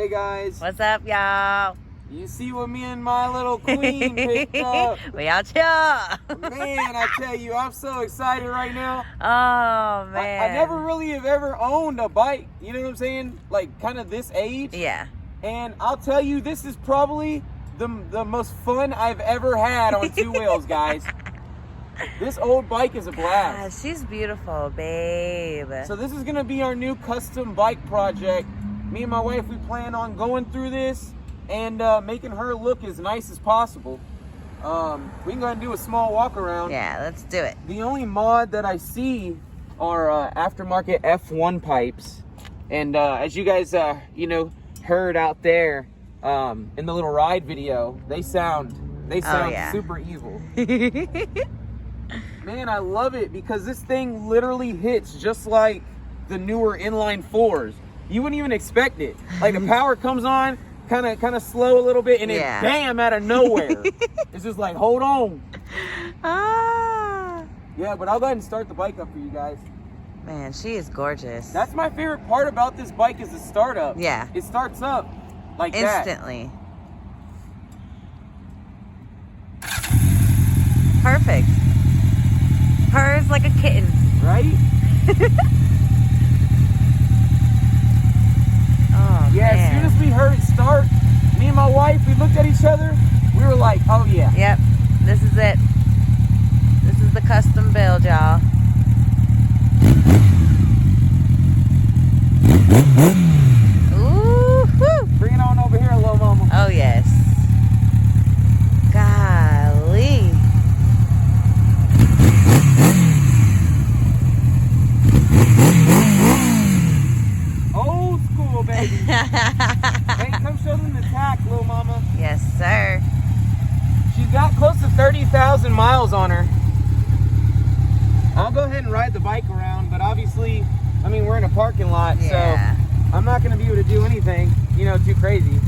Hey guys. What's up, y'all? You see what me and my little queen picked up? We out here. Man, I tell you, I'm so excited right now. Oh, man. I never really have ever owned a bike, you know what I'm saying? Like kind of this age. Yeah. And I'll tell you, this is probably the most fun I've ever had on two wheels, guys. This old bike is a blast. God, she's beautiful, babe. So this is gonna be our new custom bike project. Me and my wife, we plan on going through this and making her look as nice as possible. We can go ahead and do a small walk around. Yeah, let's do it. The only mod that I see are aftermarket F1 pipes. And as you guys, heard out there in the little ride video, they sound super evil. Man, I love it because this thing literally hits just like the newer inline 4s. You wouldn't even expect it. Like the power comes on, kind of slow a little bit, and then bam, out of nowhere. It's just like, hold on. Ah. Yeah, but I'll go ahead and start the bike up for you guys. Man, she is gorgeous. That's my favorite part about this bike is the startup. Yeah. It starts up like instantly. Perfect. Purrs like a kitten. Right? Oh, yeah, man. as soon as we heard it start, me and my wife, we looked at each other. We were like, oh yeah. Yep, this is it. This is the custom build, y'all. Ooh, woo. Bring it on over here, little mama. Oh, yes. Golly. Old school, baby. Hey, come show them the tack, little mama. Yes, sir. She's got close to 30,000 miles on her. I'll go ahead and ride the bike around, but obviously, I mean, we're in a parking lot, so I'm not going to be able to do anything, too crazy.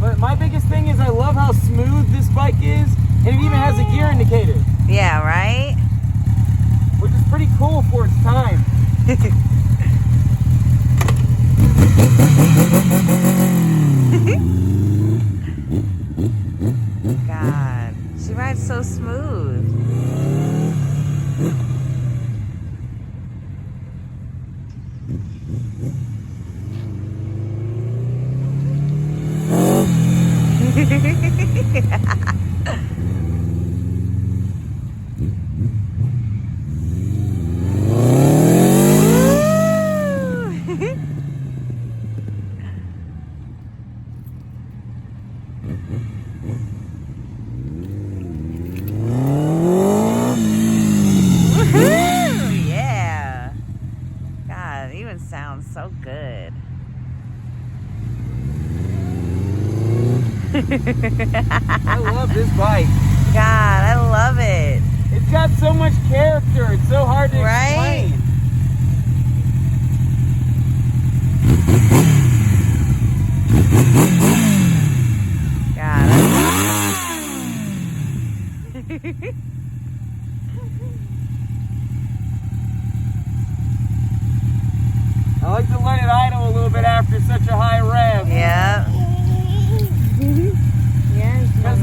But my biggest thing is I love how smooth this bike is, and it even has a gear indicator. Yeah, right? Which is pretty cool for its time. God, she rides so smooth. Yeah. God, it even sounds so good. I love this bike. God, I love it. It's got so much character. It's so hard to explain. God, I like to let it idle a little bit after such a high rev. yeah. Because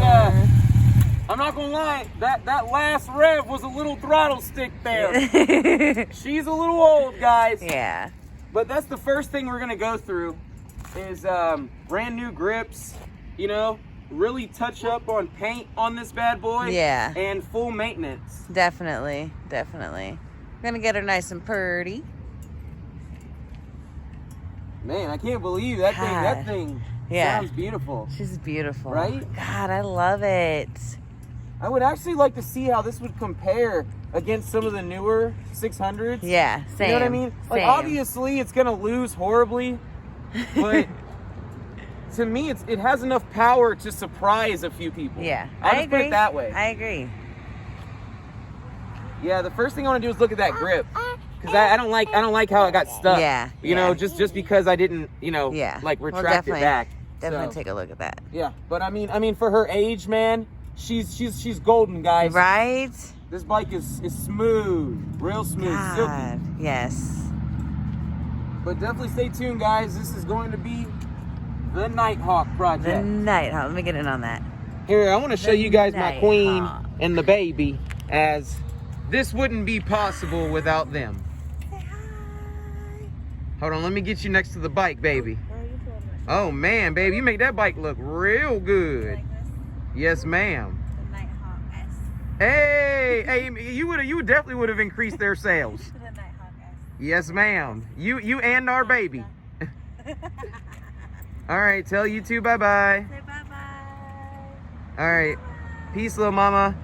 I'm not gonna lie, that last rev was a little throttle stick there. She's a little old, guys. Yeah. But that's the first thing we're gonna go through is brand new grips, really touch up on paint on this bad boy. Yeah. And full maintenance. Definitely. Definitely. We're gonna get her nice and purty. Man, I can't believe that thing sounds beautiful. She's beautiful. Right? God, I love it. I would actually like to see how this would compare against some of the newer 600s. Yeah, same. You know what I mean? Like, obviously, it's going to lose horribly, but to me, it has enough power to surprise a few people. Yeah, I'll just put it that way. I agree. Yeah, the first thing I want to do is look at that grip. Because I don't like how it got stuck. Yeah. You know, just because I didn't, like retract it back. Definitely take a look at that. Yeah, but I mean, for her age, man, she's golden, guys. Right? This bike is smooth, real smooth, God, silky. yes. But definitely stay tuned, guys. This is going to be the Nighthawk The project. Nighthawk. Let me get in on that. Here, I want to show you guys my queen Nighthawk. and the baby, as this wouldn't be possible without them. Say hi. Hold on, let me get you next to the bike, baby. Where are you pulling this? Oh man, baby, you make that bike look real good. Like this? Yes, ma'am. The Nighthawk S. Hey, you definitely would have increased their sales. The Nighthawk S. Yes, ma'am. You and our baby. All right, tell you two bye-bye. Say bye-bye. All right, peace, little mama.